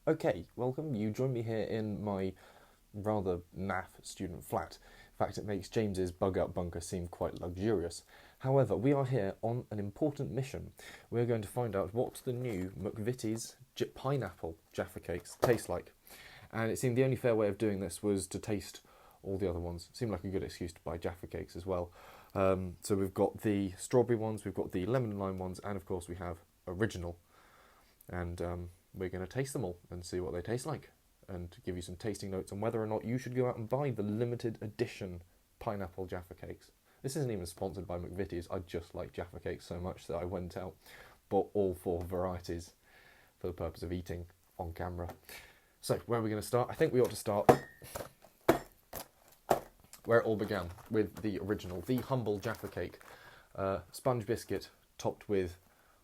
Okay, welcome. You join me here in my rather naff student flat. In fact, it makes James's bug-out bunker seem quite luxurious. However, we are here on an important mission. We're going to find out what the new McVitie's pineapple Jaffa Cakes taste like. And it seemed the only fair way of doing this was to taste all the other ones. It seemed like a good excuse to buy Jaffa Cakes as well. So we've got the strawberry ones, we've got the lemon and lime ones, and of course we have original. And we're going to taste them all and see what they taste like, and give you some tasting notes on whether or not you should go out and buy the limited edition pineapple Jaffa Cakes. This isn't even sponsored by McVitie's. I just like Jaffa Cakes so much that I went out, bought all 4 varieties for the purpose of eating on camera. So, where are we going to start? I think we ought to start where it all began, with the original, the humble Jaffa Cake. Sponge biscuit topped with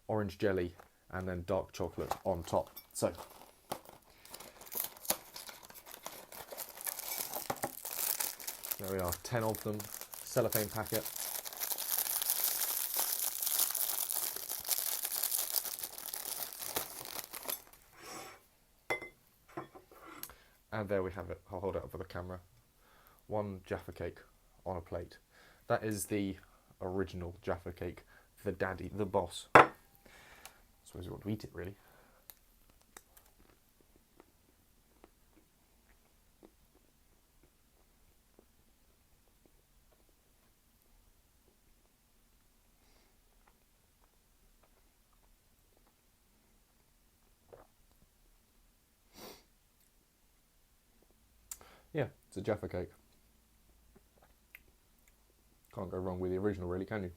orange jelly and then dark chocolate on top. So, there we are, 10 of them, cellophane packet. And there we have it. I'll hold it up for the camera. 1 Jaffa Cake on a plate. That is the original Jaffa Cake, the daddy, the boss. I suppose you want to eat it, really. Yeah, it's a Jaffa Cake. Can't go wrong with the original, really, can you?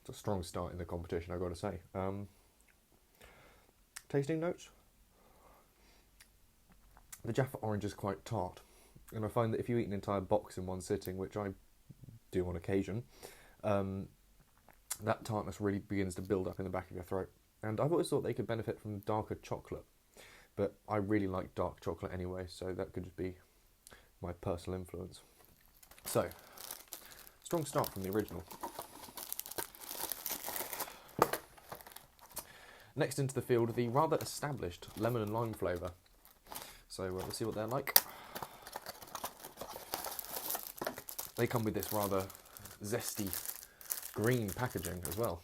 It's a strong start in the competition, I've got to say. Tasting notes? The Jaffa orange is quite tart, and I find that if you eat an entire box in one sitting, which I do on occasion, that tartness really begins to build up in the back of your throat. And I've always thought they could benefit from darker chocolate, but I really like dark chocolate anyway, so that could just be my personal influence. So, strong start from the original. Next into the field, the rather established lemon and lime flavour. So we'll see what they're like. They come with this rather zesty green packaging as well,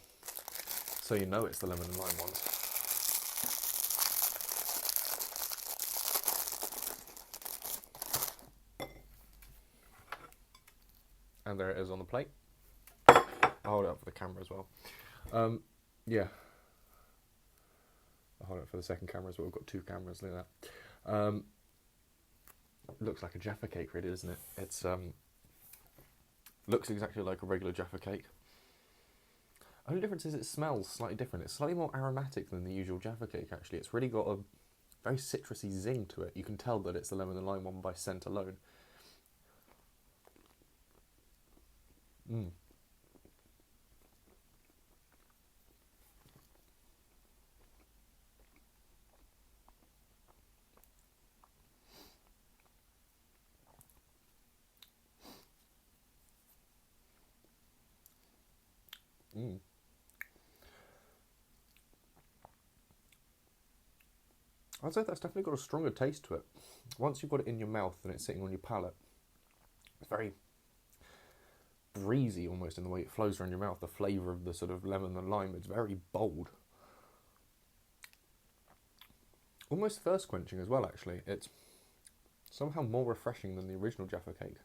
so you know it's the lemon and lime ones. And there it is on the plate. I'll hold it up for the camera as well. Yeah. I'll hold it up for the second camera as well. We've got 2 cameras, look at that. It looks like a Jaffa Cake, really, doesn't it? It's looks exactly like a regular Jaffa Cake. Only difference is it smells slightly different. It's slightly more aromatic than the usual Jaffa Cake, actually. It's really got a very citrusy zing to it. You can tell that it's the lemon and lime one by scent alone. I'd say that's definitely got a stronger taste to it. Once you've got it in your mouth and it's sitting on your palate, it's very breezy almost in the way it flows around your mouth. The flavour of the sort of lemon and lime, it's very bold. Almost thirst quenching as well, actually. It's somehow more refreshing than the original Jaffa Cake.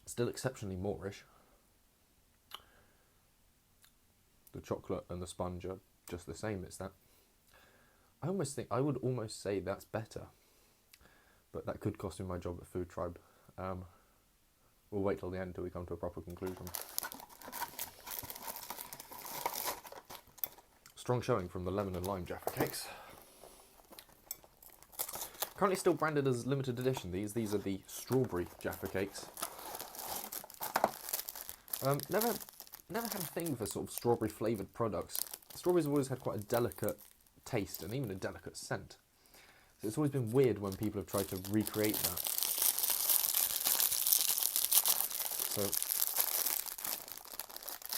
Still exceptionally moreish. The chocolate and the sponge are just the same. It's that. I would almost say that's better, but that could cost me my job at Food Tribe. We'll wait till the end till we come to a proper conclusion. Strong showing from the lemon and lime Jaffa Cakes. Currently still branded as limited edition. These are the strawberry Jaffa Cakes. Never had a thing for sort of strawberry flavoured products. Strawberries have always had quite a delicate taste and even a delicate scent. So it's always been weird when people have tried to recreate that. So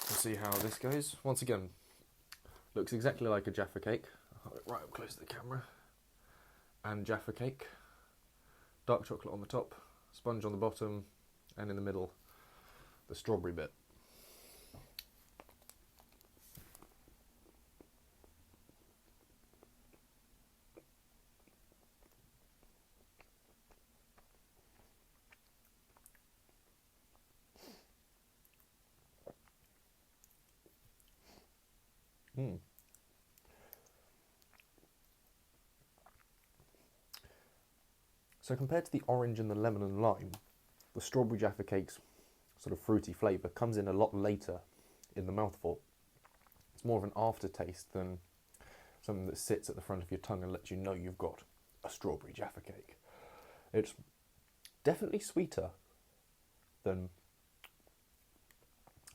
we'll see how this goes. Once again, looks exactly like a Jaffa Cake. Hold it right up close to the camera. And Jaffa cake. Dark chocolate on the top, sponge on the bottom, and in the middle, the strawberry bit. So compared to the orange and the lemon and lime, the strawberry Jaffa Cakes sort of fruity flavour comes in a lot later in the mouthful. It's more of an aftertaste than something that sits at the front of your tongue and lets you know you've got a strawberry Jaffa Cake. It's definitely sweeter than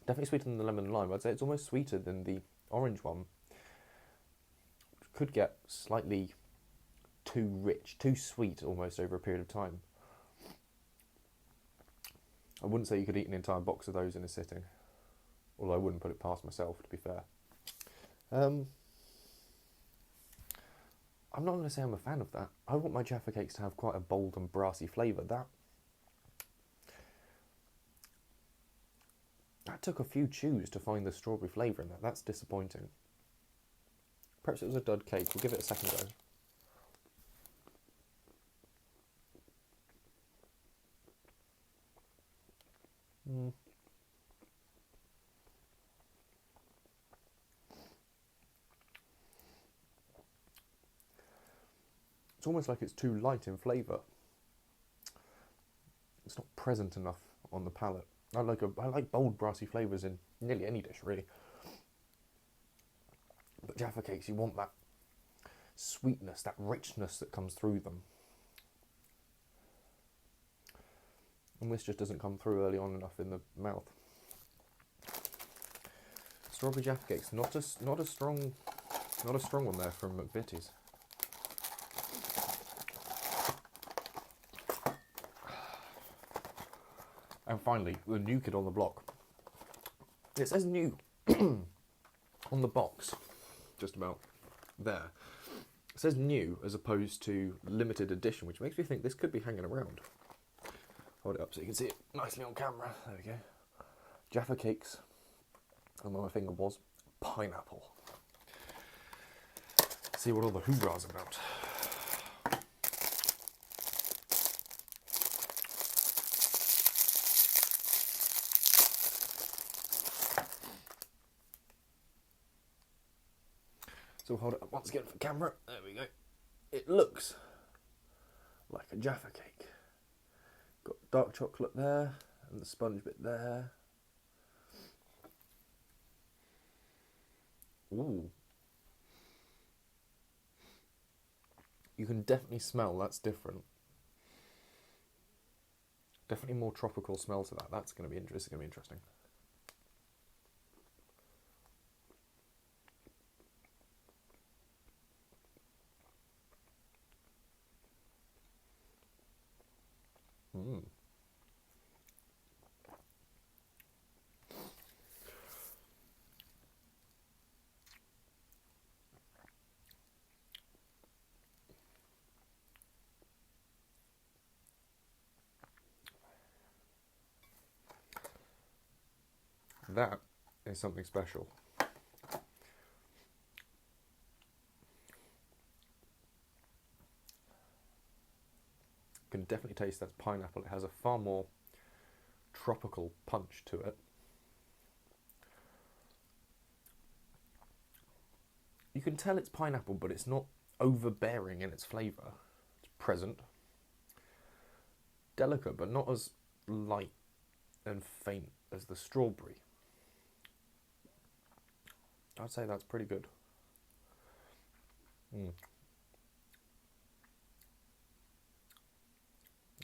the lemon and lime. I'd say it's almost sweeter than the orange one. Could get slightly too rich, too sweet almost over a period of time. I wouldn't say you could eat an entire box of those in a sitting, although I wouldn't put it past myself, to be fair. I'm not going to say I'm a fan of that. I want my Jaffa Cakes to have quite a bold and brassy flavour. That took a few chews to find the strawberry flavour in that. That's disappointing. Perhaps it was a dud cake. We'll give it a second go. It's almost like it's too light in flavour. It's not present enough on the palate. I like bold, brassy flavours in nearly any dish, really. But Jaffa Cakes, you want that sweetness, that richness that comes through them. And this just doesn't come through early on enough in the mouth. Strawberry Jaffa Cakes, not a strong one there from McVitie's. And finally, the new kid on the block. It says new on the box, just about there. It says new as opposed to limited edition, which makes me think this could be hanging around. Hold it up so you can see it nicely on camera. There we go. Jaffa Cakes, and on my finger was pineapple. See what all the hoorah's about. So we'll hold it up once again for camera. There we go. It looks like a Jaffa cake. Got dark chocolate there, and the sponge bit there. Ooh. You can definitely smell that's different. Definitely more tropical smell to that. That's going to be interesting. That is something special. You can definitely taste that pineapple. It has a far more tropical punch to it. You can tell it's pineapple, but it's not overbearing in its flavour. It's present. Delicate, but not as light and faint as the strawberry. I'd say that's pretty good.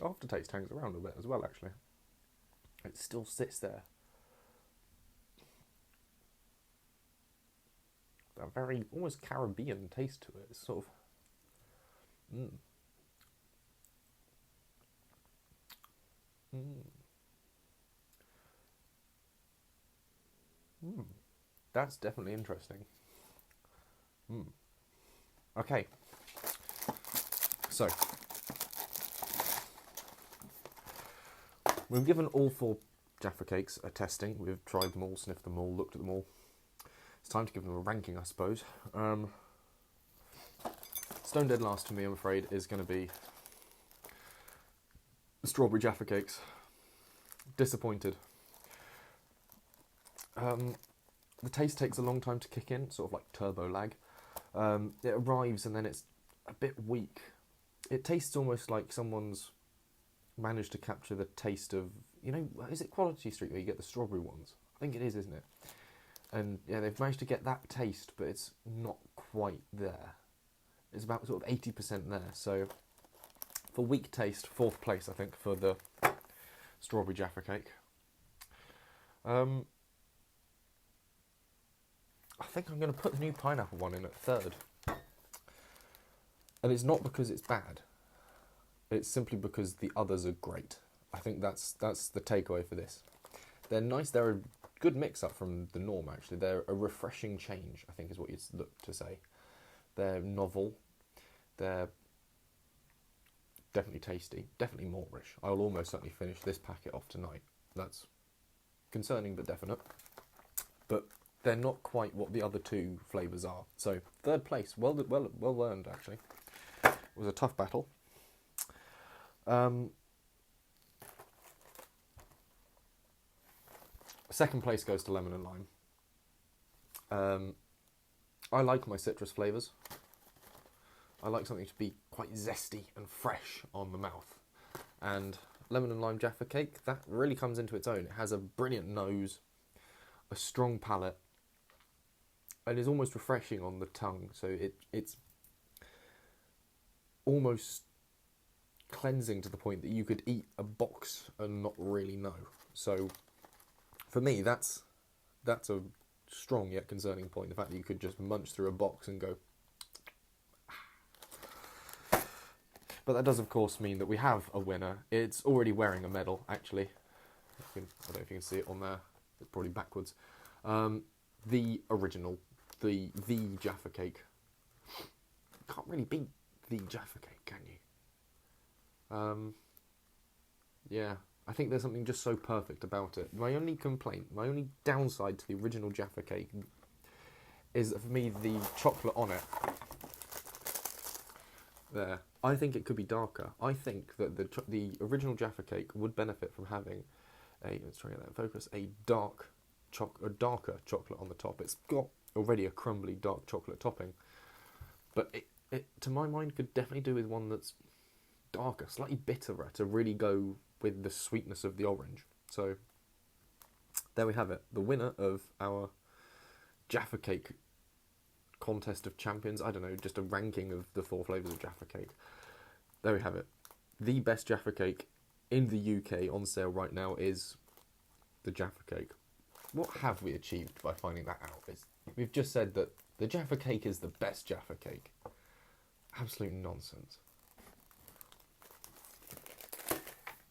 Aftertaste hangs around a bit as well, actually. It still sits there. A very almost Caribbean taste to it. It's sort of That's definitely interesting. Okay, so we've given all 4 Jaffa Cakes a testing. We've tried them all, sniffed them all, looked at them all. It's time to give them a ranking, I suppose. Stone dead last for me, I'm afraid, is going to be the strawberry Jaffa Cakes. Disappointed. The taste takes a long time to kick in, sort of like turbo lag. It arrives and then it's a bit weak. It tastes almost like someone's managed to capture the taste of, you know, is it Quality Street where you get the strawberry ones? I think it is, isn't it? And yeah, they've managed to get that taste, but it's not quite there. It's about sort of 80% there. So for weak taste, 4th place, I think, for the strawberry Jaffa Cake. I think I'm going to put the new pineapple one in at 3rd. And it's not because it's bad. It's simply because the others are great. I think that's the takeaway for this. They're nice. They're a good mix-up from the norm, actually. They're a refreshing change, I think is what you'd look to say. They're novel. They're definitely tasty. Definitely moreish. I'll almost certainly finish this packet off tonight. That's concerning but definite. But they're not quite what the other 2 flavours are. So 3rd place, well earned actually. It was a tough battle. 2nd place goes to lemon and lime. I like my citrus flavours. I like something to be quite zesty and fresh on the mouth. And lemon and lime Jaffa Cake, that really comes into its own. It has a brilliant nose, a strong palate, and is almost refreshing on the tongue. So it's almost cleansing to the point that you could eat a box and not really know. So for me, that's a strong yet concerning point. The fact that you could just munch through a box and go. But that does, of course, mean that we have a winner. It's already wearing a medal, actually. I don't know if you can see it on there. It's probably backwards. The original, the Jaffa Cake. Can't really beat the Jaffa Cake, can you? Yeah, I think there's something just so perfect about it. My only complaint, my only downside to the original Jaffa Cake is that for me the chocolate on it, there, I think it could be darker. I think that the original Jaffa Cake would benefit from having let's try and get that in focus, a darker chocolate on the top. It's got already a crumbly dark chocolate topping, but it to my mind could definitely do with one that's darker, slightly bitterer, to really go with the sweetness of the orange. So there we have it, the winner of our Jaffa Cake contest of champions. I don't know, just a ranking of the 4 flavours of Jaffa Cake. There we have it. The best Jaffa Cake in the UK on sale right now is the Jaffa Cake. What have we achieved by finding that out? We've just said that the Jaffa Cake is the best Jaffa Cake. Absolute nonsense.